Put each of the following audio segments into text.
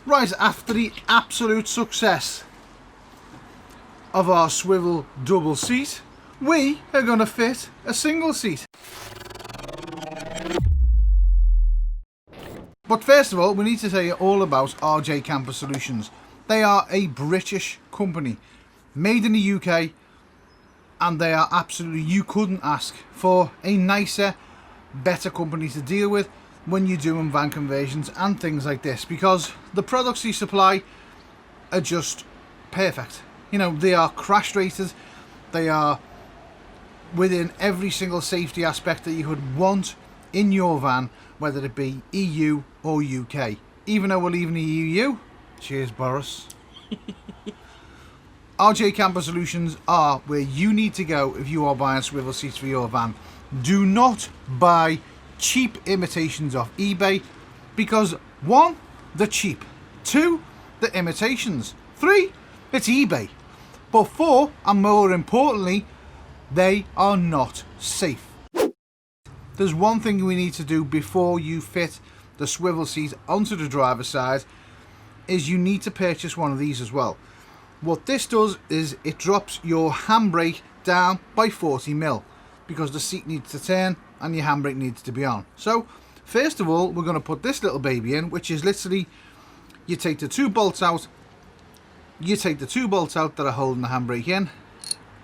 Right, after the absolute success of our swivel double seat, we are going to fit a single seat. But first of all, we need to tell you all about R&J Camper Solutions. They are a British company, made in the UK, and they are absolutely, you couldn't ask for a nicer, better company to deal with when you're doing van conversions and things like this, because the products they supply are just perfect. You know, they are crash rated, they are within every single safety aspect that you would want in your van, whether it be EU or UK. Even though we're leaving the EU, cheers Boris. R&J Camper Solutions are where you need to go if you are buying swivel seats for your van. Do not buy cheap imitations off eBay, because 1, they're cheap, 2, they're imitations, 3, it's eBay, but 4, and more importantly, they are not safe. There's one thing we need to do before you fit the swivel seat onto the driver's side, is you need to purchase one of these as well. What this does is it drops your handbrake down by 40mm, because the seat needs to turn and your handbrake needs to be on. So first of all, we're going to put this little baby in, which is literally, you take the 2 bolts out, that are holding the handbrake in,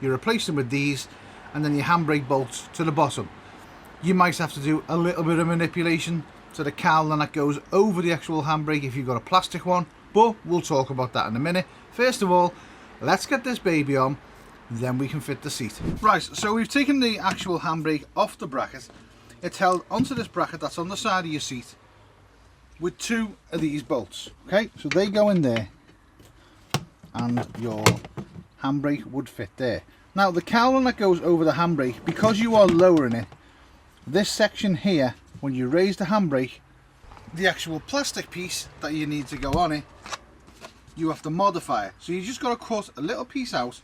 you replace them with these, and then your handbrake bolts to the bottom. You might have to do a little bit of manipulation to the cowling that goes over the actual handbrake if you've got a plastic one, but we'll talk about that in a minute. First of all, let's get this baby on, then we can fit the seat. Right, so we've taken the actual handbrake off the bracket. It's held onto this bracket that's on the side of your seat with 2 of these bolts. Okay, so they go in there and your handbrake would fit there. Now the cowling that goes over the handbrake, because you are lowering it, this section here, when you raise the handbrake, the actual plastic piece that you need to go on it, you have to modify it. So you just got to cut a little piece out,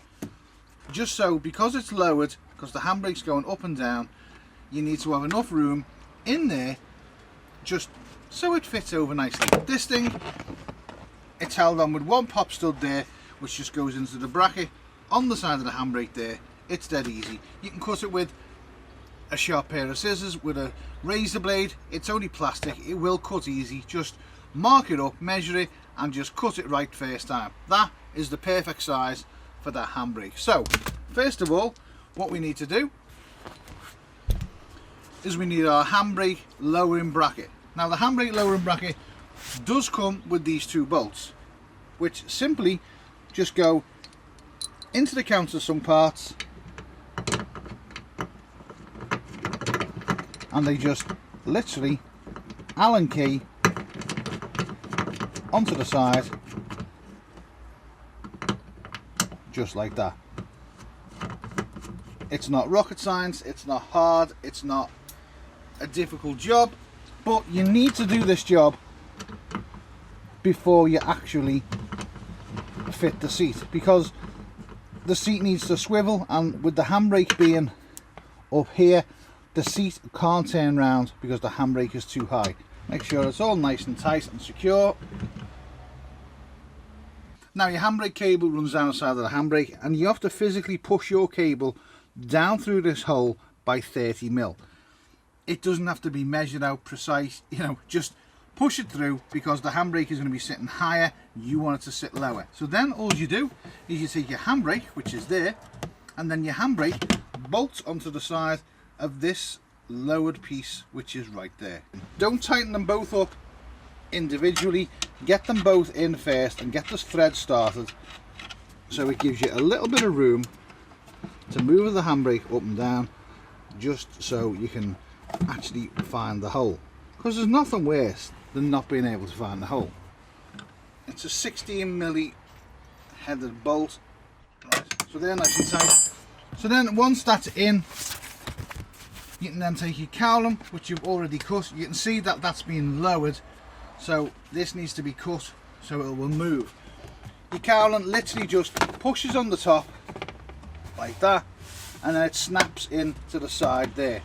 just so, because it's lowered, because the handbrake's going up and down, you need to have enough room in there just so it fits over nicely. This thing, it's held on with 1 pop stud there, which just goes into the bracket on the side of the handbrake there. It's dead easy. You can cut it with a sharp pair of scissors, with a razor blade. It's only plastic, it will cut easy. Just mark it up, measure it, and just cut it right first time. That is the perfect size for that handbrake. So first of all, what we need to do is we need our handbrake lowering bracket. Now the handbrake lowering bracket does come with these 2 bolts, which simply just go into the countersunk parts, and they just literally Allen key onto the side, just like that. It's not rocket science, it's not hard, it's not a difficult job, but you need to do this job before you actually fit the seat, because the seat needs to swivel, and with the handbrake being up here, the seat can't turn round because the handbrake is too high. Make sure it's all nice and tight and secure. Now your handbrake cable runs down the side of the handbrake, and you have to physically push your cable down through this hole by 30mm. It doesn't have to be measured out precise, you know, just push it through, because the handbrake is going to be sitting higher, you want it to sit lower. So then all you do is you take your handbrake, which is there, and then your handbrake bolts onto the side of this lowered piece, which is right there. Don't tighten them both up individually, get them both in first and get this thread started, so it gives you a little bit of room to move the handbrake up and down, just so you can actually find the hole, because there's nothing worse than not being able to find the hole. It's a 16mm headed bolt. Right, so they're nice and tight. So then once that's in, you can then take your cowling, which you've already cut. You can see that that's been lowered, so this needs to be cut so it will move. Your cowling literally just pushes on the top like that, and then it snaps in to the side there.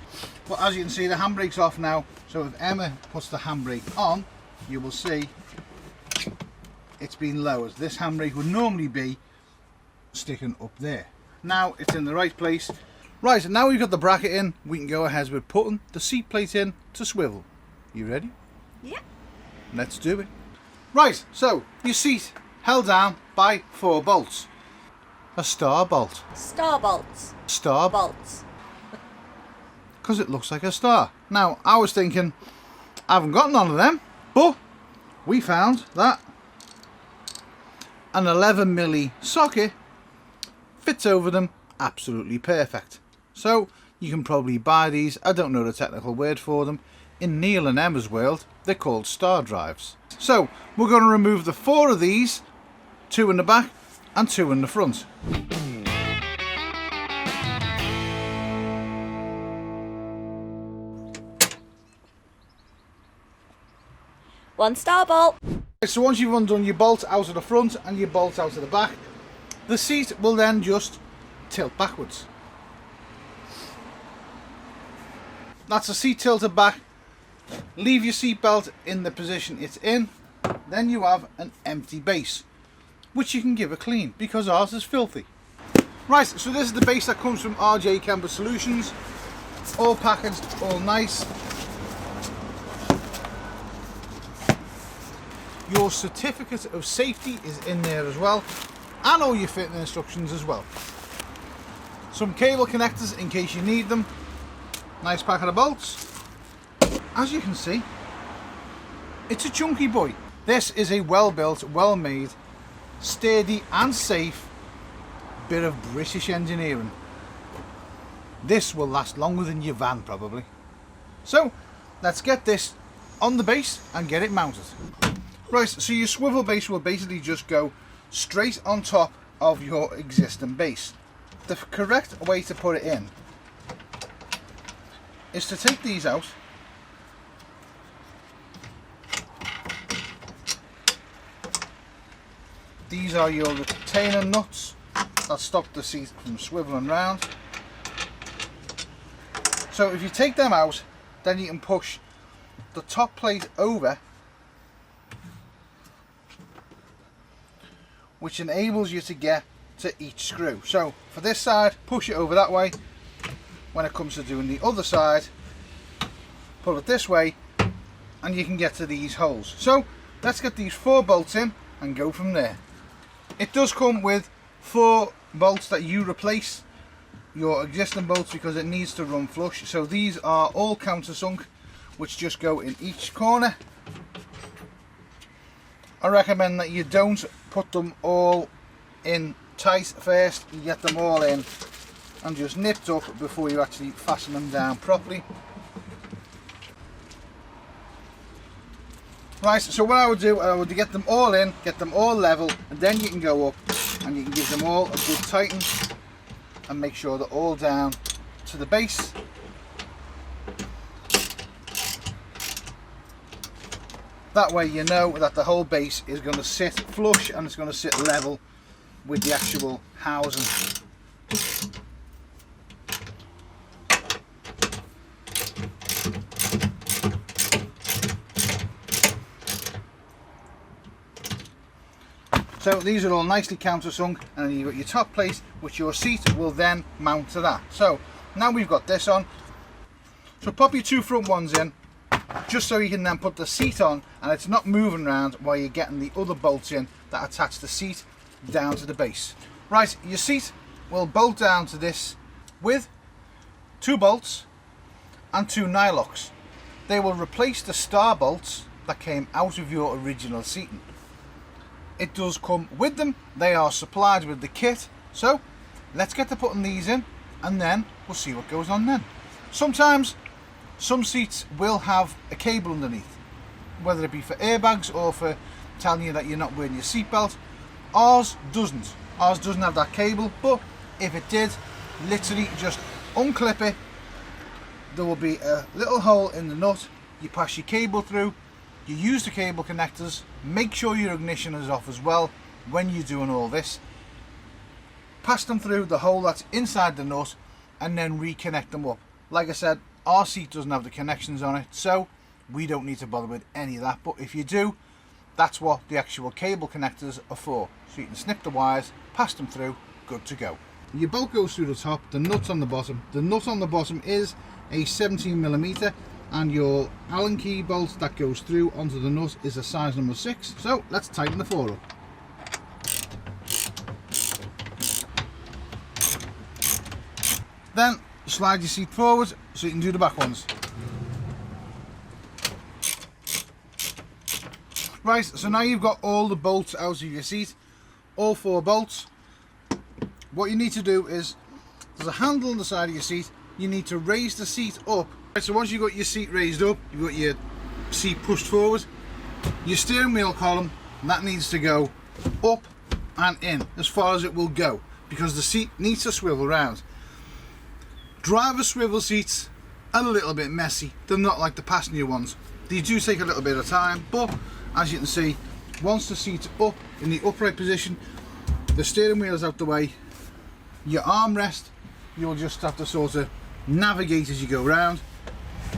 But as you can see, the handbrake's off now, so if Emma puts the handbrake on, you will see it's been lowered. This handbrake would normally be sticking up there. Now it's in the right place. Right, and now we've got the bracket in, we can go ahead with putting the seat plate in to swivel. You ready? Yeah. Let's do it. Right, so your seat held down by 4 bolts. A star bolt. Star bolts. Star Bolts. because it looks like a star. Now, I was thinking, I haven't got none of them, but we found that an 11mm socket fits over them absolutely perfect. So you can probably buy these, I don't know the technical word for them, in Neil and Emma's world they're called star drives. So we're going to remove the 4 of these, 2 in the back and 2 in the front. One star bolt. So once you've undone your bolt out of the front and your bolt out of the back, the seat will then just tilt backwards. That's the seat tilted back. Leave your seat belt in the position it's in. Then you have an empty base, which you can give a clean because ours is filthy. Right, so this is the base that comes from R&J Camper Solutions. All packaged, all nice. Your certificate of safety is in there as well, and all your fitting instructions as well. Some cable connectors in case you need them. Nice packet of bolts. As you can see, it's a chunky boy. This is a well built, well made, sturdy and safe bit of British engineering. This will last longer than your van probably. So let's get this on the base and get it mounted. Right, so your swivel base will basically just go straight on top of your existing base. The correct way to put it in is to take these out, these are your retainer nuts that stop the seat from swiveling round. So if you take them out, then you can push the top plate over, which enables you to get to each screw. So for this side, push it over that way. When it comes to doing the other side, pull it this way and you can get to these holes. So let's get these 4 bolts in and go from there. It does come with 4 bolts that you replace your existing bolts because it needs to run flush. So these are all countersunk, which just go in each corner. I recommend that you don't put them all in tight first. You get them all in and just nipped up before you actually fasten them down properly. Right, so what I would do, I would get them all in, get them all level, and then you can go up and you can give them all a good tighten and make sure they're all down to the base. That way you know that the whole base is going to sit flush and it's going to sit level with the actual housing. So these are all nicely countersunk, and then you've got your top plate which your seat will then mount to that. So now we've got this on, so pop your 2 front ones in, just so you can then put the seat on and it's not moving around while you're getting the other bolts in that attach the seat down to the base. Right, your seat will bolt down to this with 2 bolts and 2 nylocks. They will replace the star bolts that came out of your original seating. It does come with them, they are supplied with the kit. So let's get to putting these in and then we'll see what goes on then. Sometimes some seats will have a cable underneath, whether it be for airbags or for telling you that you're not wearing your seatbelt. Ours doesn't. Ours doesn't have that cable, but if it did, literally just unclip it. There will be a little hole in the nut. You pass your cable through, you use the cable connectors, make sure your ignition is off as well when you're doing all this. Pass them through the hole that's inside the nut and then reconnect them up. Like I said, our seat doesn't have the connections on it, so we don't need to bother with any of that. But if you do, That's what the actual cable connectors are for. So you can snip the wires, pass them through, good to go. Your bolt goes through the top, the nut's on the bottom. The nut on the bottom is a 17mm, and your Allen key bolt that goes through onto the nut is a size number 6. So let's tighten the 4 up. Then slide your seat forward so you can do the back ones. Right, so now you've got all the bolts out of your seat, all 4 bolts. What you need to do is, there's a handle on the side of your seat, you need to raise the seat up. Right, so once you've got your seat raised up, you've got your seat pushed forward, your steering wheel column, that needs to go up and in as far as it will go, because the seat needs to swivel around. Driver swivel seats are a little bit messy, they're not like the passenger ones. They do take a little bit of time, but as you can see, once the seat's up in the upright position, the steering wheel is out the way, your armrest, you'll just have to sort of navigate as you go round,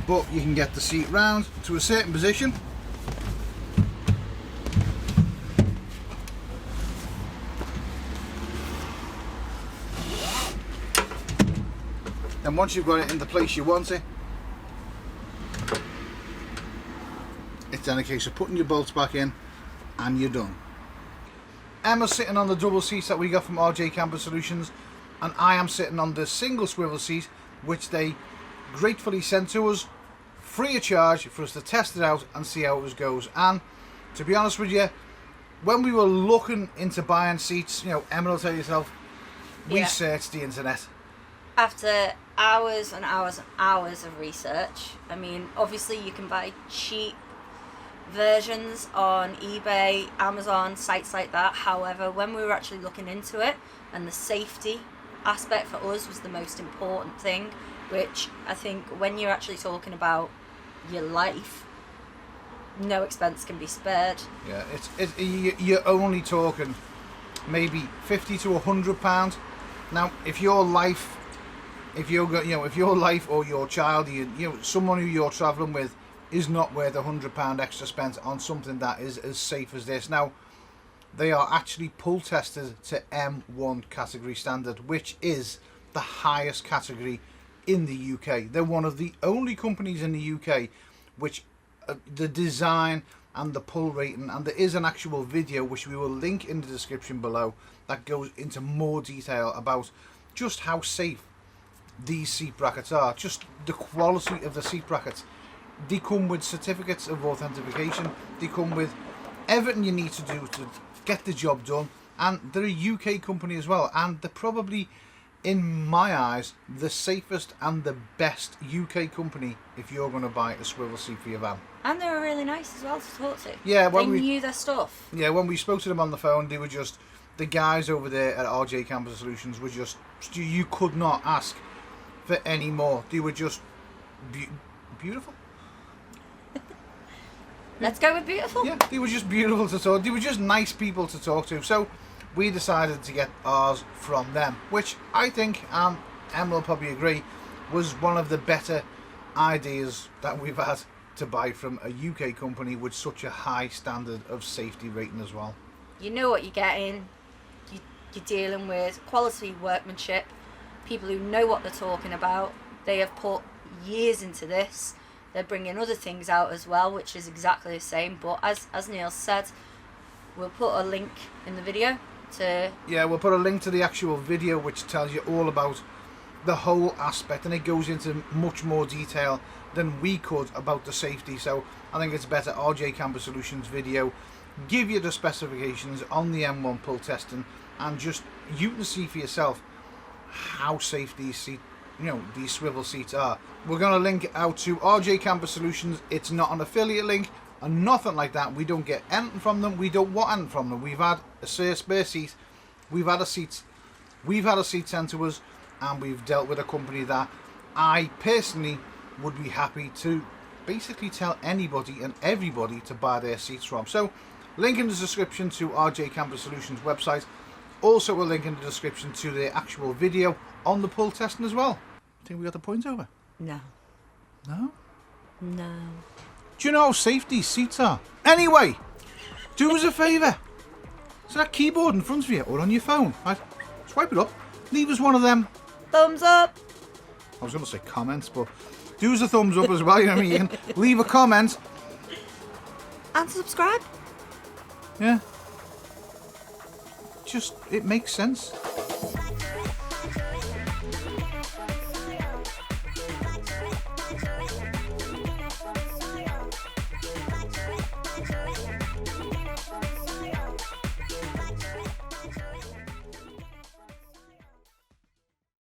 but you can get the seat round to a certain position. And once you've got it in the place you want it, it's then a case of putting your bolts back in and you're done. Emma's sitting on the double seats that we got from R&J Camper Solutions, and I am sitting on the single swivel seat which they gratefully sent to us free of charge for us to test it out and see how it goes. And to be honest with you, when we were looking into buying seats, you know, Emma will tell you yourself, we searched the internet. After hours and hours and hours of research, I mean, obviously you can buy cheap versions on eBay, Amazon, sites like that. However, when we were actually looking into it, and the safety aspect for us was the most important thing, which I think when you're actually talking about your life, no expense can be spared. Yeah, you're only talking maybe £50 to £100. Now, if your life, if your life or your child, someone who you're travelling with, is not worth £100 extra spent on something that is as safe as this. Now, they are actually pull tested to M1 category standard, which is the highest category in the UK. They're one of the only companies in the UK which the design and the pull rating, and there is an actual video which we will link in the description below that goes into more detail about just how safe these seat brackets are, just the quality of the seat brackets. They come with certificates of authentication, they come with everything you need to do to get the job done, and they're a UK company as well, and they're probably, in my eyes, the safest and the best UK company if you're going to buy a swivel seat for your van. And they were really nice as well to talk to. Yeah, they knew their stuff. Yeah, when we spoke to them on the phone, they were just, the guys over there at R&J Camper Solutions were just, you could not ask for any more. They were just beautiful. Let's go with beautiful. Yeah, they were just beautiful to talk. They were just nice people to talk to. So we decided to get ours from them, which I think, Emma will probably agree, was one of the better ideas that we've had to buy from a UK company with such a high standard of safety rating as well. You know what you're getting. You're dealing with quality workmanship, people who know what they're talking about. They have put years into this. They're bringing other things out as well, which is exactly the same. But as Neil said, we'll put a link in the video to... Yeah, we'll put a link to the actual video which tells you all about the whole aspect, and it goes into much more detail than we could about the safety. So I think it's better R&J Camper Solutions video give you the specifications on the M1 pull testing, and just you can see for yourself how safe these seats, these swivel seats are. We're going to link out to R&J Camper Solutions. It's not an affiliate link and nothing like that. We don't get anything from them. We don't want anything from them. We've had a spare seat. We've had a seat sent to us, and we've dealt with a company that I personally would be happy to basically tell anybody and everybody to buy their seats from. So, link in the description to R&J Camper Solutions website. Also a link in the description to the actual video on the pull testing as well. Think we got the points over? No. No? No. Do you know how safe these seats are? Anyway, Do us a favour. So that keyboard in front of you or on your phone, right? Swipe it up. Leave us one of them. Thumbs up. I was going to say comments, but do us a thumbs up as well. You know what I mean? You can leave a comment. And subscribe. Yeah. Just, it makes sense.